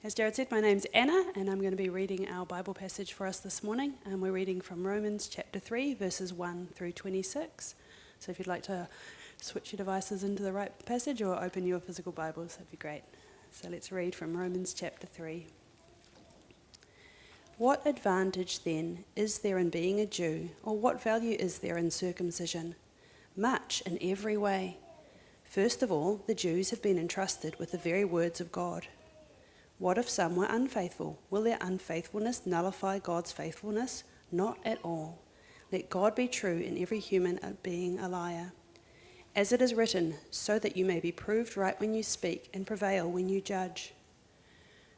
As Jared said, my name's Anna, and I'm going to be reading our Bible passage for us this morning. And we're reading from Romans chapter 3, verses 1 through 26. So if you'd like to switch your devices into the right passage or open your physical Bibles, that'd be great. So let's read from Romans chapter 3. What advantage then is there in being a Jew, or what value is there in circumcision? Much in every way. First of all, the Jews have been entrusted with the very words of God. What if some were unfaithful? Will their unfaithfulness nullify God's faithfulness? Not at all. Let God be true and every human being a liar. As it is written, so that you may be proved right when you speak and prevail when you judge.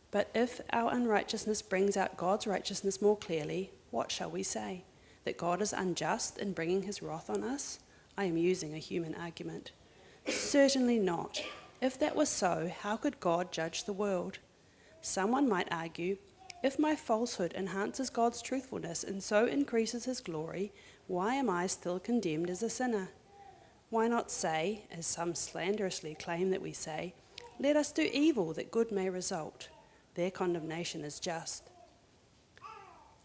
But if our unrighteousness brings out God's righteousness more clearly, what shall we say? That God is unjust in bringing his wrath on us? I am using a human argument. Certainly not. If that was so, how could God judge the world? Someone might argue, if my falsehood enhances God's truthfulness and so increases his glory, why am I still condemned as a sinner? Why not say, as some slanderously claim that we say, let us do evil that good may result? Their condemnation is just.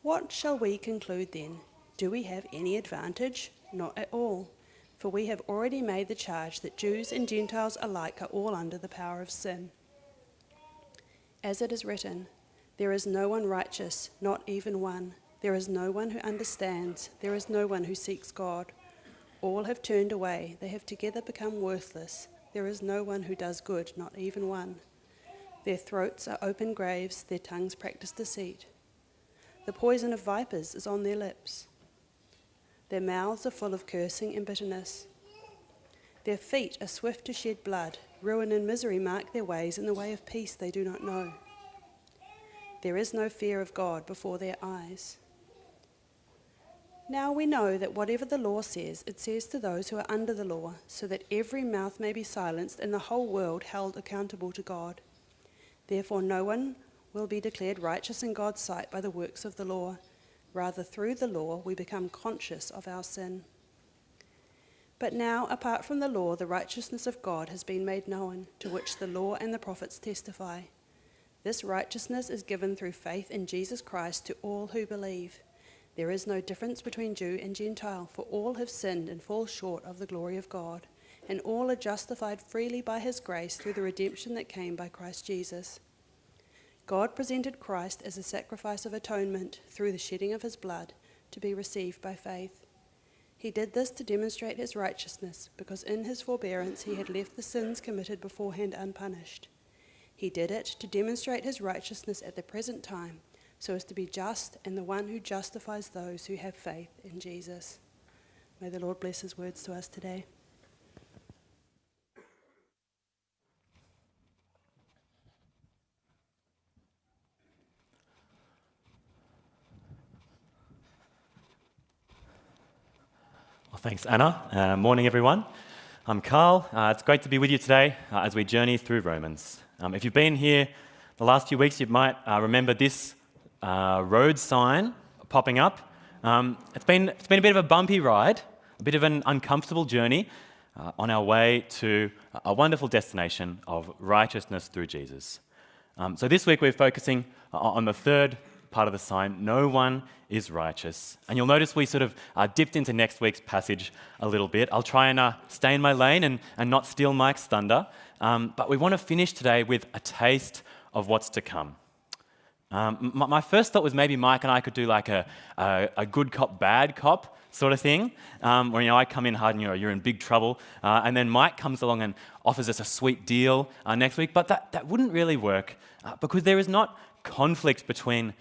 What shall we conclude then? Do we have any advantage? Not at all. For we have already made the charge that Jews and Gentiles alike are all under the power of sin. As it is written, there is no one righteous, not even one. There is no one who understands. There is no one who seeks God. All have turned away. They have together become worthless. There is no one who does good, not even one. Their throats are open graves. Their tongues practice deceit. The poison of vipers is on their lips. Their mouths are full of cursing and bitterness. Their feet are swift to shed blood. Ruin and misery mark their ways, and the way of peace they do not know. There is no fear of God before their eyes. Now we know that whatever the law says, it says to those who are under the law, so that every mouth may be silenced and the whole world held accountable to God. Therefore no one will be declared righteous in God's sight by the works of the law. Rather, through the law, we become conscious of our sin. But now, apart from the law, the righteousness of God has been made known, to which the law and the prophets testify. This righteousness is given through faith in Jesus Christ to all who believe. There is no difference between Jew and Gentile, for all have sinned and fall short of the glory of God, and all are justified freely by his grace through the redemption that came by Christ Jesus. God presented Christ as a sacrifice of atonement through the shedding of his blood to be received by faith. He did this to demonstrate his righteousness, because in his forbearance he had left the sins committed beforehand unpunished. He did it to demonstrate his righteousness at the present time, so as to be just and the one who justifies those who have faith in Jesus. May the Lord bless his words to us today. Well, thanks, Anna. Morning, everyone. I'm Carl. It's great to be with you today as we journey through Romans. If you've been here the last few weeks, you might remember this road sign popping up. It's been a bit of a bumpy ride, a bit of an uncomfortable journey on our way to a wonderful destination of righteousness through Jesus. So this week we're focusing on the third part of the sign, no one is righteous. And you'll notice we sort of dipped into next week's passage a little bit. I'll try and stay in my lane and not steal Mike's thunder. But we want to finish today with a taste of what's to come. My first thought was maybe Mike and I could do like a good cop, bad cop sort of thing, where I come in hard and you're in big trouble, and then Mike comes along and offers us a sweet deal next week. But that wouldn't really work because there is not conflict between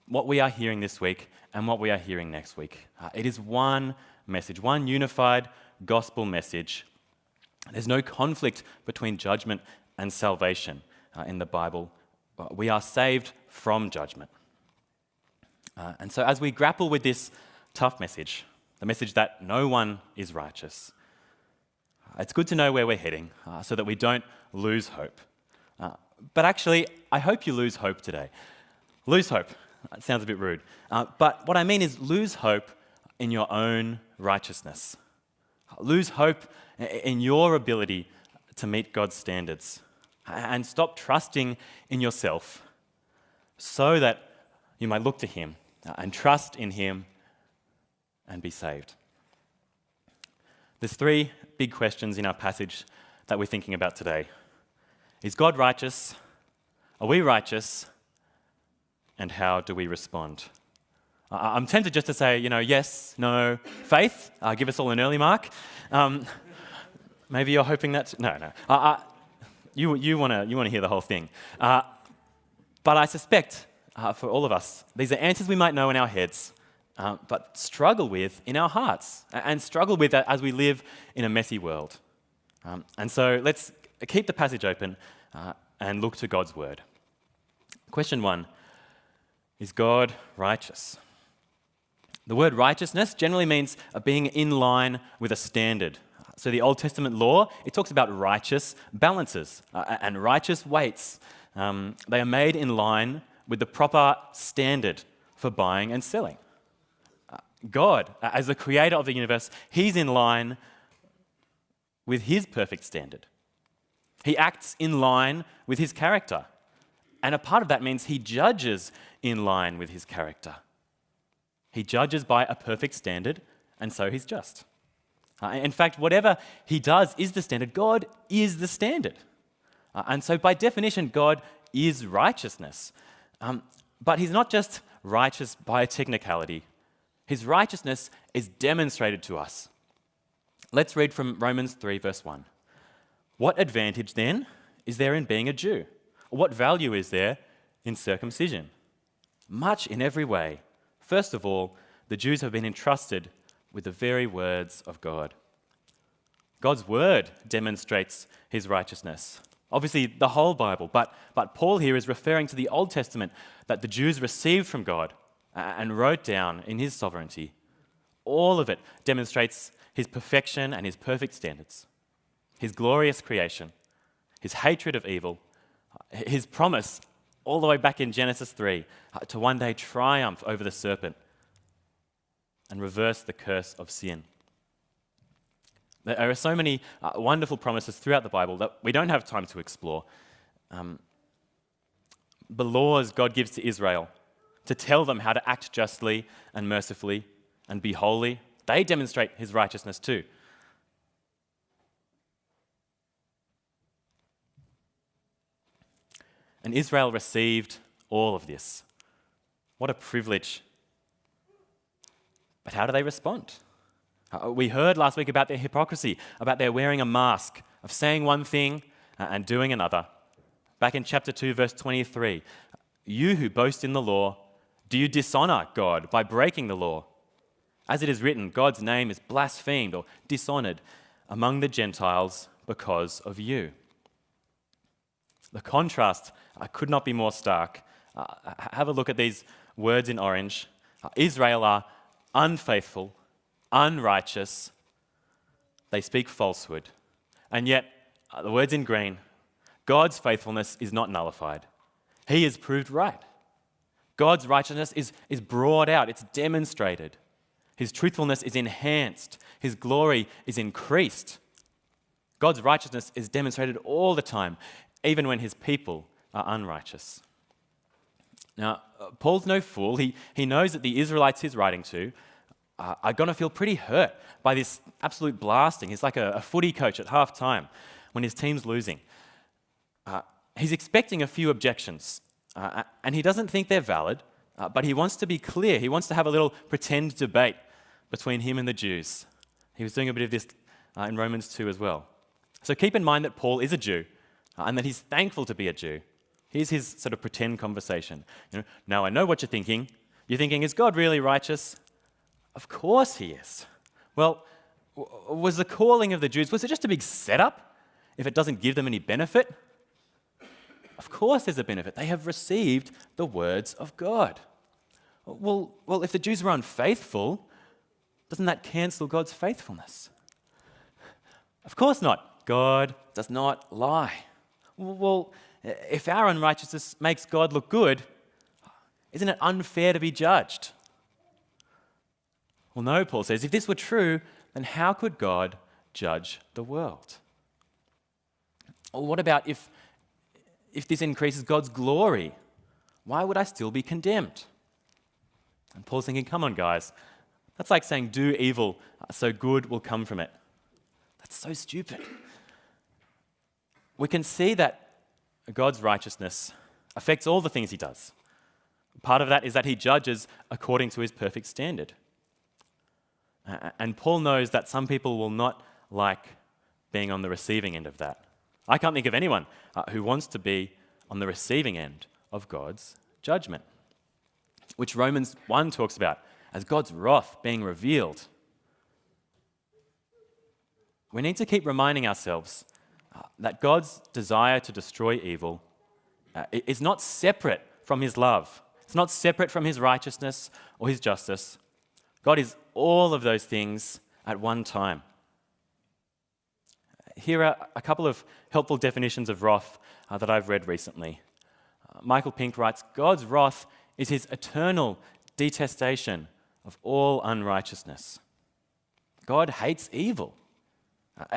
what we are hearing this week and what we are hearing next week. It is one message, one unified gospel message. There's no conflict between judgment and salvation in the Bible. We are saved from judgment. And so as we grapple with this tough message, the message that no one is righteous, it's good to know where we're heading so that we don't lose hope. But actually, I hope you lose hope today. Lose hope. That sounds a bit rude. But what I mean is lose hope in your own righteousness. Lose hope in your ability to meet God's standards. and stop trusting in yourself so that you might look to him and trust in him and be saved. There's three big questions in our passage that we're thinking about today. Is God righteous? Are we righteous? And how do we respond? I'm tempted just to say, yes, no, faith, give us all an early mark. Maybe you're hoping that... No. You want to hear the whole thing. But I suspect, for all of us, these are answers we might know in our heads, but struggle with in our hearts, and struggle with as we live in a messy world. And so let's keep the passage open and look to God's word. Question 1, is God righteous? The word righteousness generally means being in line with a standard. So the Old Testament law, it talks about righteous balances and righteous weights. They are made in line with the proper standard for buying and selling. God, as the creator of the universe, he's in line with his perfect standard. He acts in line with his character. And a part of that means he judges in line with his character. He judges by a perfect standard, and so he's just. In fact, whatever he does is the standard. God is the standard. And so by definition, God is righteousness. But he's not just righteous by a technicality. His righteousness is demonstrated to us. Let's read from Romans 3, verse 1. What advantage, then, is there in being a Jew? Or what value is there in circumcision? Much in every way. First of all, the Jews have been entrusted with the very words of God. God's word demonstrates his righteousness. Obviously, the whole Bible, but Paul here is referring to the Old Testament that the Jews received from God and wrote down in his sovereignty. All of it demonstrates his perfection and his perfect standards, his glorious creation, his hatred of evil, his promise all the way back in Genesis 3 to one day triumph over the serpent and reverse the curse of sin. There are so many wonderful promises throughout the Bible that we don't have time to explore. The laws God gives to Israel to tell them how to act justly and mercifully and be holy, they demonstrate his righteousness too. And Israel received all of this. What a privilege. But how do they respond? We heard last week about their hypocrisy, about their wearing a mask, of saying one thing and doing another. Back in chapter 2, verse 23, you who boast in the law, do you dishonor God by breaking the law? As it is written, God's name is blasphemed or dishonored among the Gentiles because of you. The contrast could not be more stark. Have a look at these words in orange. Israel are unfaithful, unrighteous. They speak falsehood. And yet, the words in green, God's faithfulness is not nullified. He is proved right. God's righteousness is brought out, it's demonstrated. His truthfulness is enhanced. His glory is increased. God's righteousness is demonstrated all the time, even when his people are unrighteous. Now, Paul's no fool. He knows that the Israelites he's writing to are going to feel pretty hurt by this absolute blasting. He's like a footy coach at half time when his team's losing. He's expecting a few objections, and he doesn't think they're valid, but he wants to be clear. He wants to have a little pretend debate between him and the Jews. He was doing a bit of this in Romans 2 as well. So keep in mind that Paul is a Jew, and that he's thankful to be a Jew. Here's his sort of pretend conversation. Now I know what you're thinking. You're thinking, is God really righteous? Of course he is. Well, was the calling of the Jews, was it just a big setup if it doesn't give them any benefit? Of course there's a benefit. They have received the words of God. Well, if the Jews were unfaithful, doesn't that cancel God's faithfulness? Of course not. God does not lie. Well, if our unrighteousness makes God look good, isn't it unfair to be judged? Well, no, Paul says, if this were true, then how could God judge the world? Well, what about if if this increases God's glory, why would I still be condemned? And Paul's thinking, come on, guys. That's like saying do evil so good will come from it. That's so stupid. We can see that God's righteousness affects all the things he does. Part of that is that he judges according to his perfect standard. And Paul knows that some people will not like being on the receiving end of that. I can't think of anyone who wants to be on the receiving end of God's judgment, which Romans 1 talks about as God's wrath being revealed. We need to keep reminding ourselves that God's desire to destroy evil is not separate from his love. It's not separate from his righteousness or his justice. God is all of those things at one time. Here are a couple of helpful definitions of wrath that I've read recently. Michael Pink writes, God's wrath is his eternal detestation of all unrighteousness. God hates evil.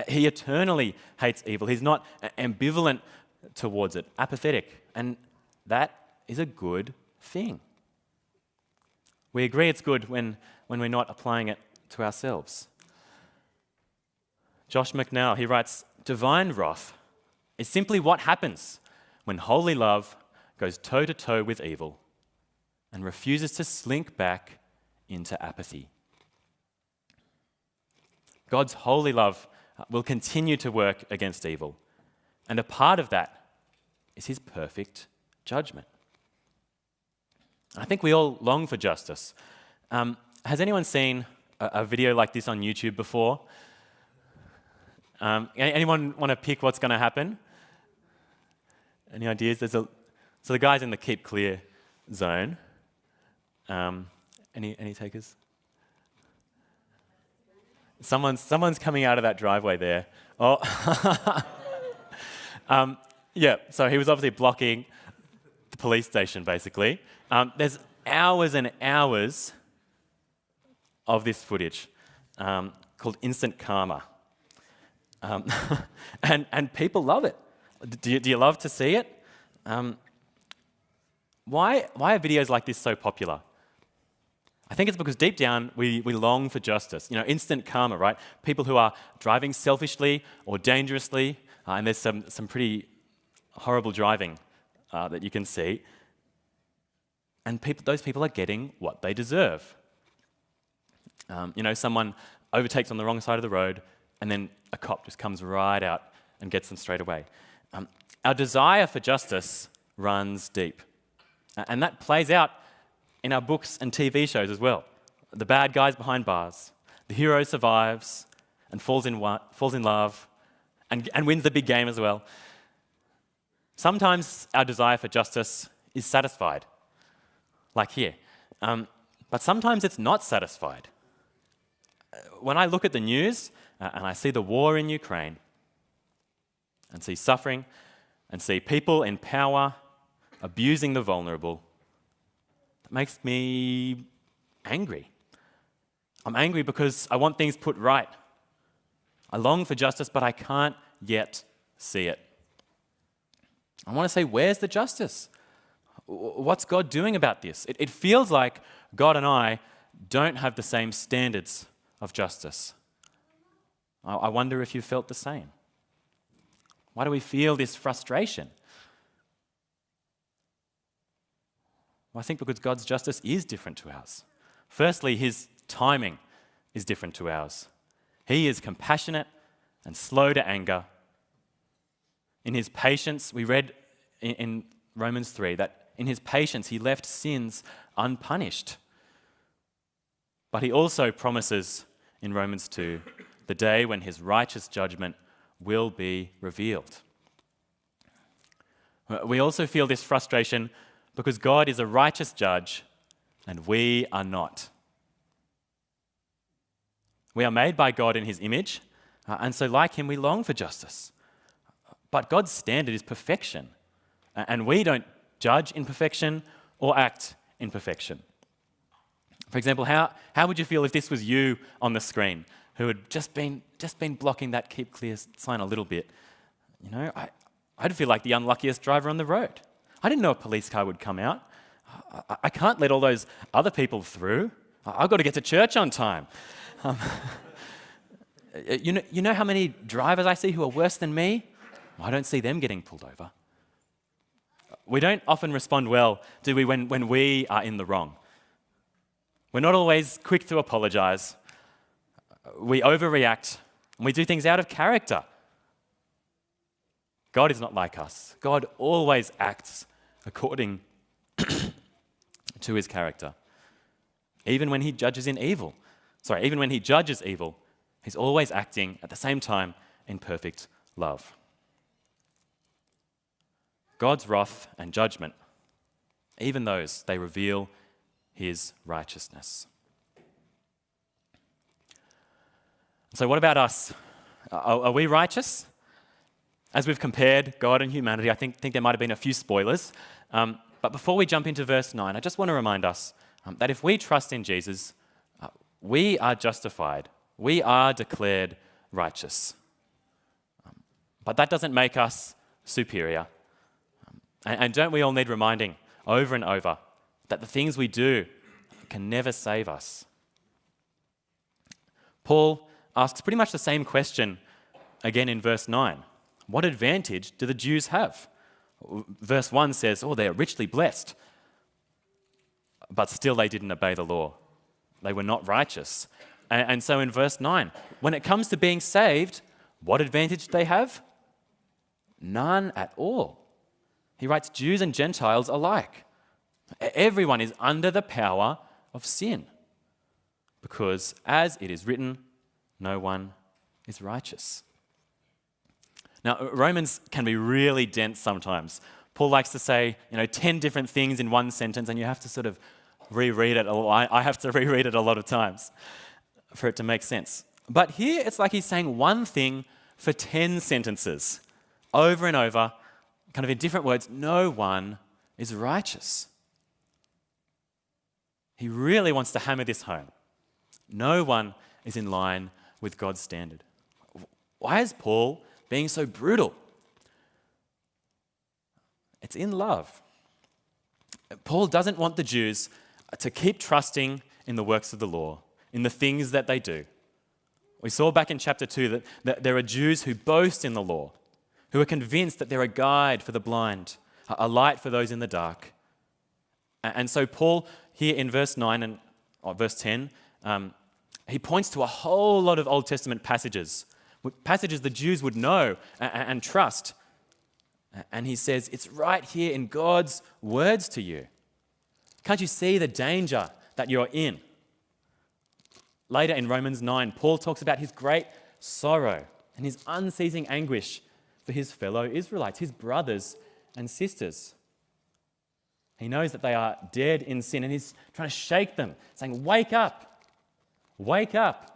He eternally hates evil. He's not ambivalent towards it, apathetic, and that is a good thing. We agree it's good when we're not applying it to ourselves. Josh McNeil, he writes, divine wrath is simply what happens when holy love goes toe-to-toe with evil and refuses to slink back into apathy. God's holy love will continue to work against evil, and a part of that is his perfect judgment. I think we all long for justice. Has anyone seen a video like this on YouTube before? Anyone want to pick what's going to happen? Any ideas? So the guy's in the keep clear zone. Any takers? Someone's coming out of that driveway there. Oh, yeah. So he was obviously blocking the police station, basically. There's hours and hours of this footage called instant karma, and people love it. Do you love to see it? Why are videos like this so popular? I think it's because deep down we long for justice. You know, instant karma, right? People who are driving selfishly or dangerously, and there's some pretty horrible driving that you can see. And those people are getting what they deserve. Someone overtakes on the wrong side of the road, and then a cop just comes right out and gets them straight away. Our desire for justice runs deep. And that plays out in our books and TV shows as well. The bad guy's behind bars. The hero survives and falls in love and wins the big game as well. Sometimes our desire for justice is satisfied, like here. But sometimes it's not satisfied. When I look at the news and I see the war in Ukraine and see suffering and see people in power abusing the vulnerable, it makes me angry. I'm angry because I want things put right. I long for justice, but I can't yet see it. I want to say, where's the justice? What's God doing about this? It feels like God and I don't have the same standards of justice. I wonder if you felt the same. Why do we feel this frustration? Well, I think because God's justice is different to ours. Firstly, his timing is different to ours. He is compassionate and slow to anger. In his patience, we read in Romans 3 that in his patience he left sins unpunished. But he also promises in Romans 2 the day when his righteous judgment will be revealed. We also feel this frustration because God is a righteous judge and we are not. We are made by God in his image, and so like him we long for justice. But God's standard is perfection, and we don't judge in perfection or act in perfection. For example, how would you feel if this was you on the screen who had just been blocking that keep clear sign a little bit? You know, I'd feel like the unluckiest driver on the road. I didn't know a police car would come out. I can't let all those other people through. I've got to get to church on time. You know how many drivers I see who are worse than me? I don't see them getting pulled over. We don't often respond well, do we, when we are in the wrong? We're not always quick to apologize. We overreact, and we do things out of character. God is not like us. God always acts according to his character. Even when he judges evil, he's always acting at the same time in perfect love. God's wrath and judgment, even those, they reveal his righteousness. So what about us? Are we righteous? As we've compared God and humanity, I think there might have been a few spoilers. But before we jump into verse 9, I just want to remind us that if we trust in Jesus, we are justified. We are declared righteous. But that doesn't make us superior. And don't we all need reminding over and over that the things we do can never save us? Paul asks pretty much the same question again in verse 9. What advantage do the Jews have? Verse 1 says, they're richly blessed. But still they didn't obey the law. They were not righteous. And so in verse 9, when it comes to being saved, what advantage do they have? None at all. He writes, Jews and Gentiles alike. Everyone is under the power of sin. Because as it is written, no one is righteous. Now, Romans can be really dense sometimes. Paul likes to say, 10 different things in one sentence, and you have to sort of reread it. I have to reread it a lot of times for it to make sense. But here, it's like he's saying one thing for 10 sentences, over and over, kind of in different words. No one is righteous. He really wants to hammer this home. No one is in line with God's standard. Why is Paul being so brutal? It's in love. Paul doesn't want the Jews to keep trusting in the works of the law, in the things that they do. We saw back in chapter 2 that there are Jews who boast in the law, who are convinced that they're a guide for the blind, a light for those in the dark. And so Paul, here in verse 9 and verse 10, he points to a whole lot of Old Testament passages the Jews would know and trust. And he says, it's right here in God's words to you. Can't you see the danger that you're in? Later in Romans 9, Paul talks about his great sorrow and his unceasing anguish for his fellow Israelites, his brothers and sisters. He knows that they are dead in sin, and he's trying to shake them, saying, wake up, wake up.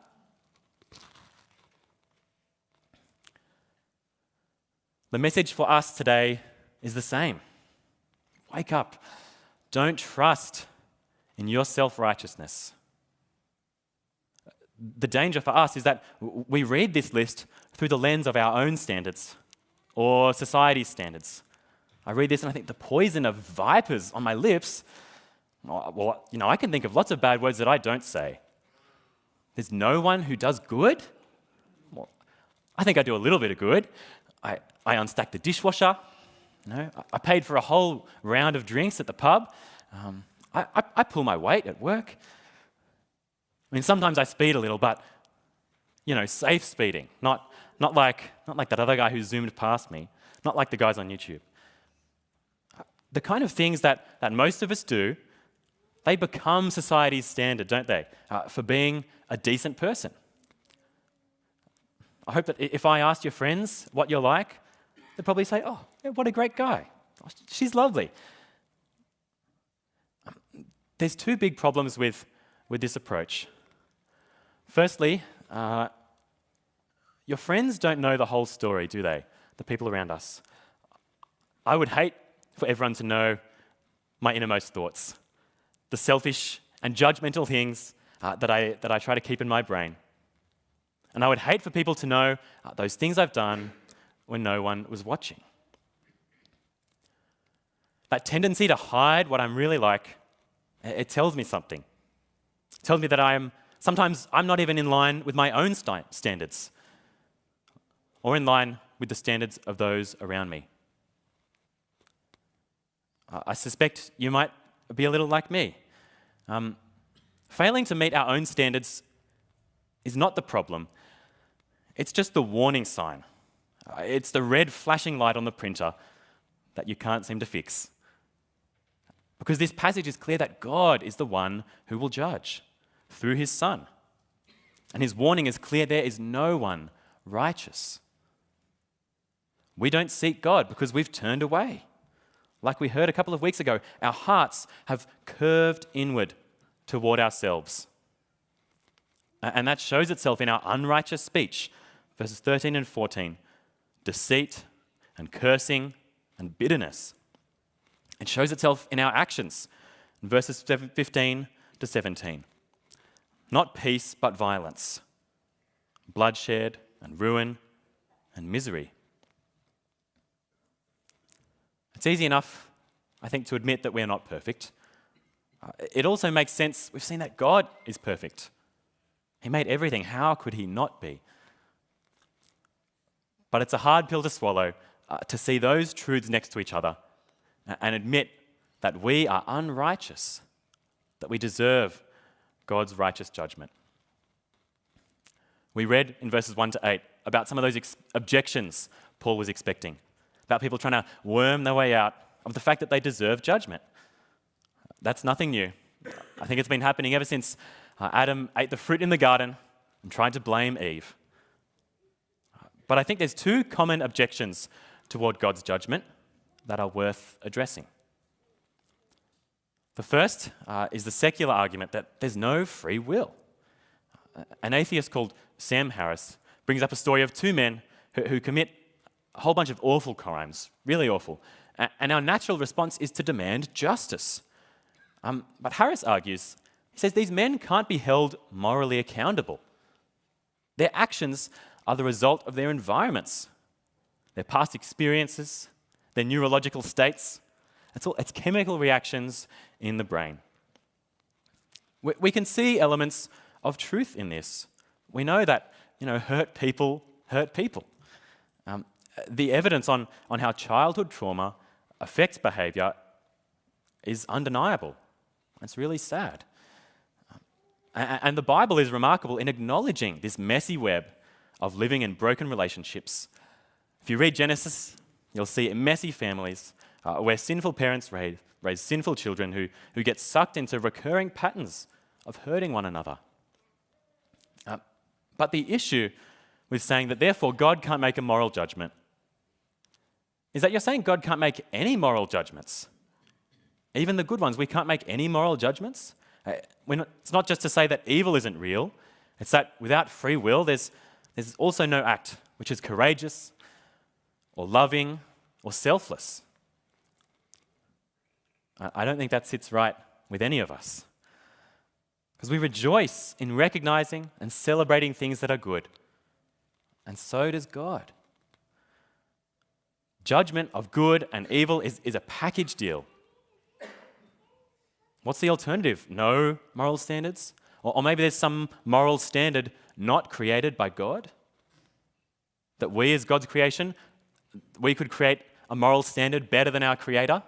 The message for us today is the same. Wake up. Don't trust in your self-righteousness. The danger for us is that we read this list through the lens of our own standards or society's standards. I read this and I think the poison of vipers on my lips, well, I can think of lots of bad words that I don't say. There's no one who does good? Well, I think I do a little bit of good. I unstacked the dishwasher. I paid for a whole round of drinks at the pub. I pull my weight at work. I mean, sometimes I speed a little, but, safe speeding. Not like that other guy who zoomed past me. Not like the guys on YouTube. The kind of things that most of us do, they become society's standard, don't they, for being a decent person. I hope that if I asked your friends what you're like, they'd probably say, oh, what a great guy. She's lovely. There's two big problems with this approach. Firstly, your friends don't know the whole story, do they? The people around us. I would hate for everyone to know my innermost thoughts, the selfish and judgmental things that I try to keep in my brain. And I would hate for people to know those things I've done when no one was watching. that tendency to hide what I'm really like, it tells me something. It tells me that sometimes I'm not even in line with my own standards or in line with the standards of those around me. I suspect you might be a little like me. Failing to meet our own standards is not the problem. It's just the warning sign. It's the red flashing light on the printer that you can't seem to fix. Because this passage is clear that God is the one who will judge through his Son. And his warning is clear: there is no one righteous. We don't seek God because we've turned away. Like we heard a couple of weeks ago, our hearts have curved inward toward ourselves. And that shows itself in our unrighteous speech, verses 13 and 14, deceit and cursing and bitterness. It shows itself in our actions, in verses 15 to 17. Not peace, but violence, bloodshed and ruin and misery. It's easy enough, I think, to admit that we're not perfect. It also makes sense. We've seen that God is perfect. He made everything. How could he not be? But it's a hard pill to swallow to see those truths next to each other and admit that we are unrighteous, that we deserve God's righteous judgment. We read in verses 1 to 8 about some of those objections Paul was expecting, about people trying to worm their way out of the fact that they deserve judgment. That's nothing new. I think it's been happening ever since Adam ate the fruit in the garden and tried to blame Eve. But I think there's two common objections toward God's judgment that are worth addressing. The first is the secular argument that there's no free will. An atheist called Sam Harris brings up a story of two men who commit a whole bunch of awful crimes, really awful, and our natural response is to demand justice. But Harris argues, he says these men can't be held morally accountable. Their actions are the result of their environments, their past experiences, their neurological states. It's chemical reactions in the brain. We can see elements of truth in this. We know that, hurt people hurt people. The evidence on how childhood trauma affects behaviour is undeniable. It's really sad. And the Bible is remarkable in acknowledging this messy web of living in broken relationships. If you read Genesis, you'll see messy families where sinful parents raise sinful children who get sucked into recurring patterns of hurting one another. But the issue with saying that therefore God can't make a moral judgment is that you're saying God can't make any moral judgments. Even the good ones, we can't make any moral judgments. It's not just to say that evil isn't real, it's that without free will, there's also no act which is courageous or loving or selfless. I don't think that sits right with any of us. Because we rejoice in recognizing and celebrating things that are good. And so does God. Judgment of good and evil is a package deal. What's the alternative? No moral standards? Or maybe there's some moral standard not created by God? That we as God's creation, we could create a moral standard better than our Creator?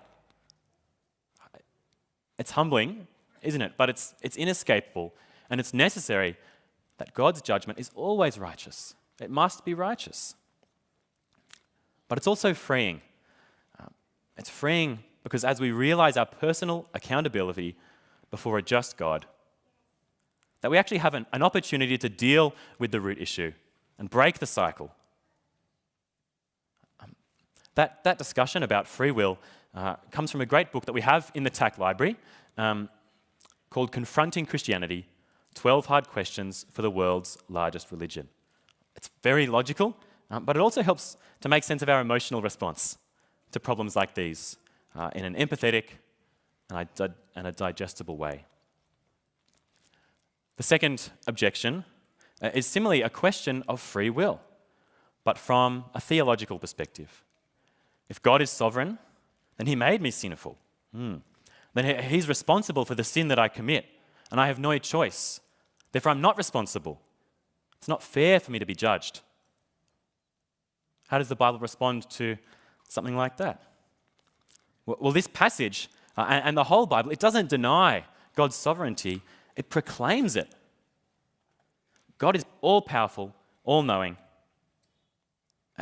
It's humbling, isn't it? But it's inescapable, and it's necessary that God's judgment is always righteous. It must be righteous. But it's also freeing. It's freeing because as we realize our personal accountability before a just God, that we actually have an opportunity to deal with the root issue and break the cycle. That discussion about free will comes from a great book that we have in the TAC library called Confronting Christianity, 12 Hard Questions for the World's Largest Religion. It's very logical, but it also helps to make sense of our emotional response to problems like these in an empathetic and a digestible way. The second objection is similarly a question of free will, but from a theological perspective. If God is sovereign, then he made me sinful. Then he's responsible for the sin that I commit, and I have no choice. Therefore, I'm not responsible. It's not fair for me to be judged. How does the Bible respond to something like that? Well, this passage and the whole Bible, it doesn't deny God's sovereignty, it proclaims it. God is all-powerful, all-knowing.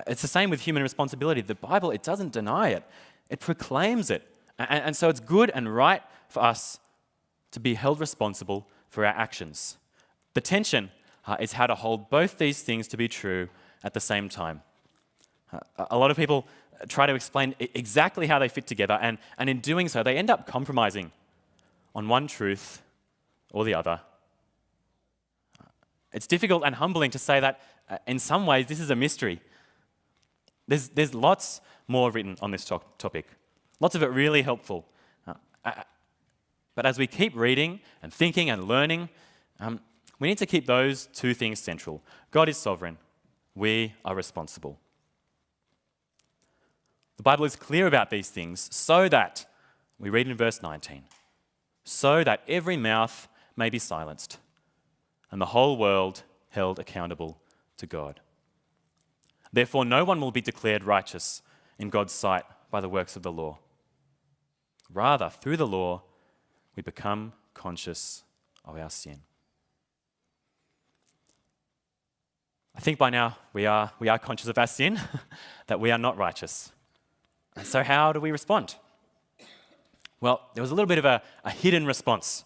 It's the same with human responsibility. The Bible, it doesn't deny it, it proclaims it. And so it's good and right for us to be held responsible for our actions. The tension is how to hold both these things to be true at the same time. A lot of people try to explain exactly how they fit together, and in doing so, they end up compromising on one truth or the other. It's difficult and humbling to say that in some ways this is a mystery. There's lots more written on this topic, lots of it really helpful. But as we keep reading and thinking and learning, we need to keep those two things central. God is sovereign. We are responsible. The Bible is clear about these things so that, we read in verse 19, so that every mouth may be silenced and the whole world held accountable to God. Therefore, no one will be declared righteous in God's sight by the works of the law. Rather, through the law, we become conscious of our sin. I think by now we are conscious of our sin, that we are not righteous. And so how do we respond? Well, there was a little bit of a hidden response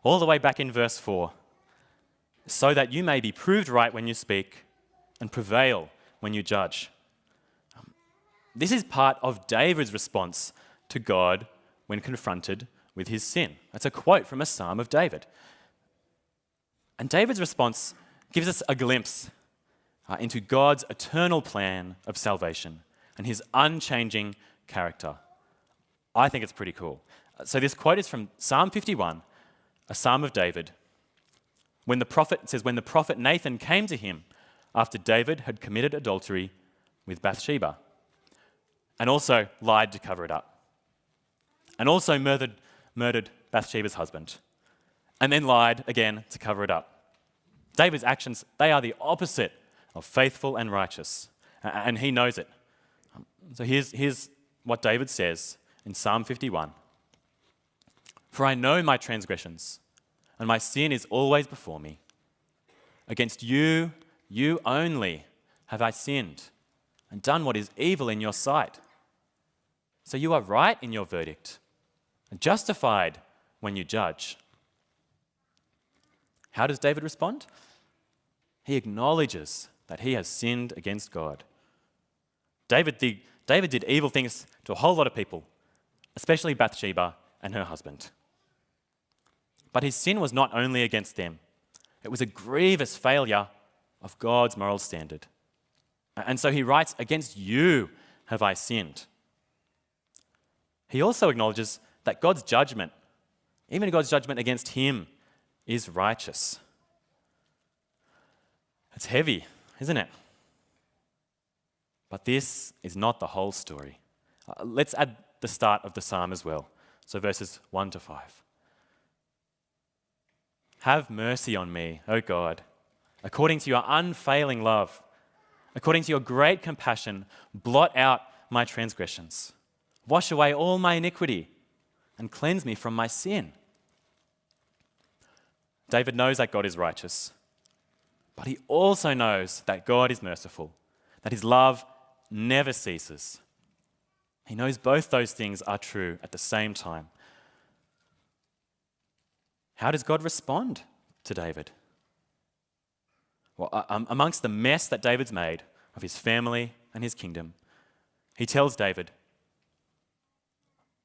all the way back in verse 4. So that you may be proved right when you speak and prevail when you judge. This is part of David's response to God when confronted with his sin. That's a quote from a Psalm of David. And David's response gives us a glimpse into God's eternal plan of salvation and his unchanging character. I think it's pretty cool. So this quote is from Psalm 51, a Psalm of David. When the prophet Nathan came to him after David had committed adultery with Bathsheba and also lied to cover it up and also murdered Bathsheba's husband and then lied again to cover it up. David's actions, they are the opposite of faithful and righteous, and he knows it. So here's what David says in Psalm 51. For I know my transgressions, and my sin is always before me. Against you, you only, have I sinned and done what is evil in your sight. So you are right in your verdict and justified when you judge. How does David respond? He acknowledges that he has sinned against God. David did evil things to a whole lot of people, especially Bathsheba and her husband. But his sin was not only against them. It was a grievous failure of God's moral standard. And so he writes, against you have I sinned. He also acknowledges that God's judgment, even God's judgment against him, is righteous. It's heavy, isn't it? But this is not the whole story. Let's add the start of the psalm as well. So verses 1 to 5. Have mercy on me, O God, according to your unfailing love. According to your great compassion, blot out my transgressions. Wash away all my iniquity and cleanse me from my sin. David knows that God is righteous, but he also knows that God is merciful, that his love never ceases. He knows both those things are true at the same time. How does God respond to David? Well, amongst the mess that David's made of his family and his kingdom, he tells David,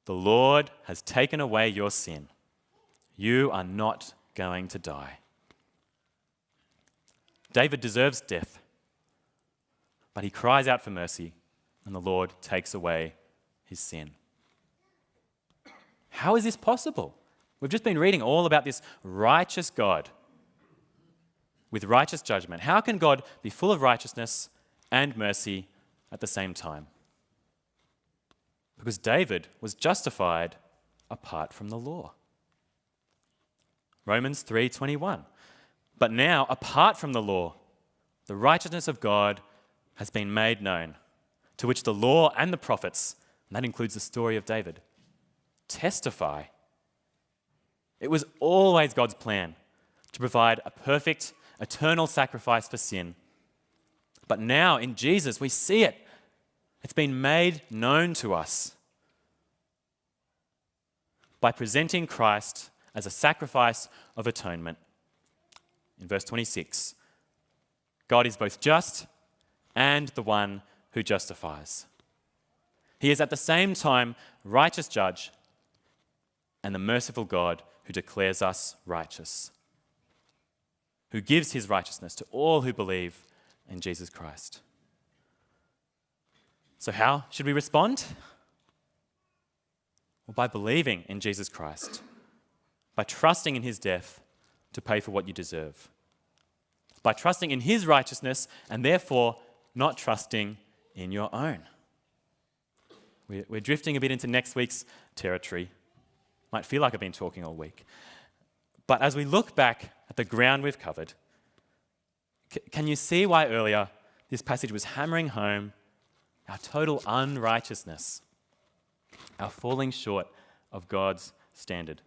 the Lord has taken away your sin. You are not going to die. David deserves death, but he cries out for mercy, and the Lord takes away his sin. How is this possible? We've just been reading all about this righteous God with righteous judgment. How can God be full of righteousness and mercy at the same time? Because David was justified apart from the law. Romans 3:21. But now, apart from the law, the righteousness of God has been made known, to which the law and the prophets, and that includes the story of David, testify. It was always God's plan to provide a perfect, eternal sacrifice for sin. But now in Jesus, we see it. It's been made known to us by presenting Christ as a sacrifice of atonement. In verse 26, God is both just and the one who justifies. He is at the same time righteous judge and the merciful God who declares us righteous, who gives his righteousness to all who believe in Jesus Christ. So how should we respond? Well, by believing in Jesus Christ, by trusting in his death to pay for what you deserve, by trusting in his righteousness and therefore not trusting in your own. We're drifting a bit into next week's territory. Might feel like I've been talking all week. But as we look back at the ground we've covered, can you see why earlier this passage was hammering home our total unrighteousness, our falling short of God's standard?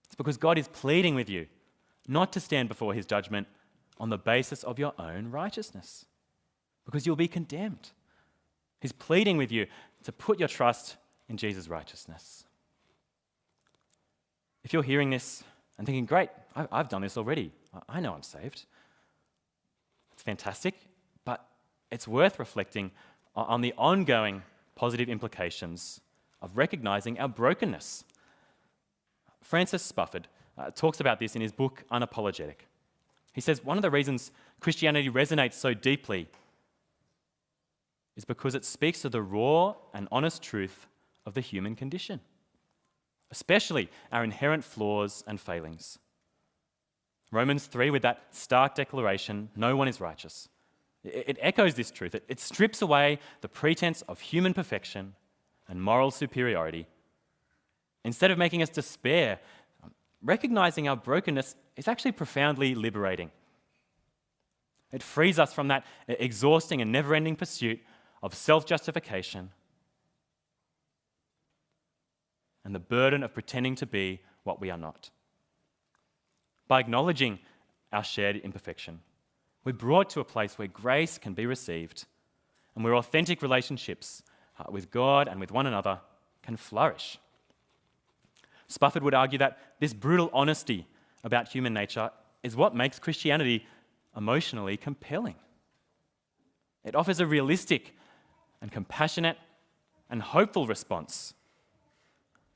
It's because God is pleading with you not to stand before his judgment on the basis of your own righteousness, because you'll be condemned. He's pleading with you to put your trust in Jesus' righteousness. If you're hearing this and thinking, great, I've done this already. I know I'm saved. It's fantastic, but it's worth reflecting on the ongoing positive implications of recognizing our brokenness. Francis Spufford talks about this in his book, Unapologetic. He says one of the reasons Christianity resonates so deeply is because it speaks to the raw and honest truth of the human condition, especially our inherent flaws and failings. Romans 3, with that stark declaration, no one is righteous. It echoes this truth. It strips away the pretense of human perfection and moral superiority. Instead of making us despair, recognizing our brokenness is actually profoundly liberating. It frees us from that exhausting and never-ending pursuit of self-justification and the burden of pretending to be what we are not. By acknowledging our shared imperfection, we're brought to a place where grace can be received and where authentic relationships with God and with one another can flourish. Spufford would argue that this brutal honesty about human nature is what makes Christianity emotionally compelling. It offers a realistic and compassionate and hopeful response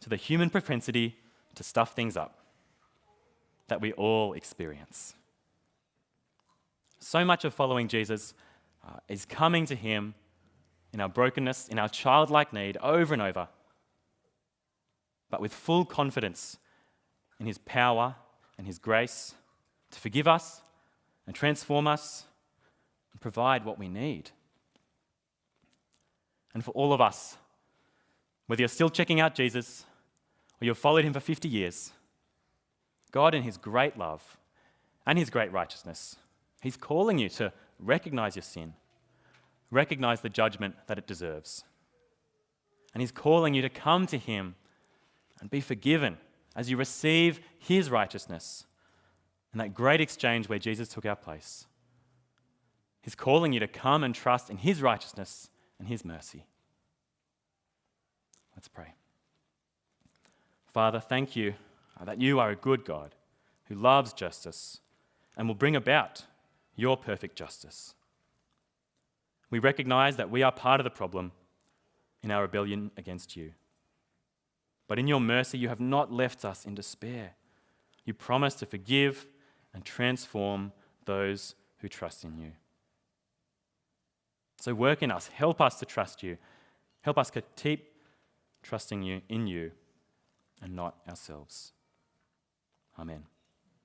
to the human propensity to stuff things up that we all experience. So much of following Jesus is coming to him in our brokenness, in our childlike need over and over, but with full confidence in his power and his grace to forgive us and transform us and provide what we need. And for all of us, whether you're still checking out Jesus or you've followed him for 50 years, God in his great love and his great righteousness, he's calling you to recognize your sin, recognize the judgment that it deserves. And he's calling you to come to him and be forgiven as you receive his righteousness and that great exchange where Jesus took our place. He's calling you to come and trust in his righteousness and his mercy. Let's pray. Father, thank you that you are a good God who loves justice and will bring about your perfect justice. We recognize that we are part of the problem in our rebellion against you. But in your mercy, you have not left us in despair. You promise to forgive and transform those who trust in you. So work in us. Help us to trust you. Help us to keep trusting you in you and not ourselves. Amen.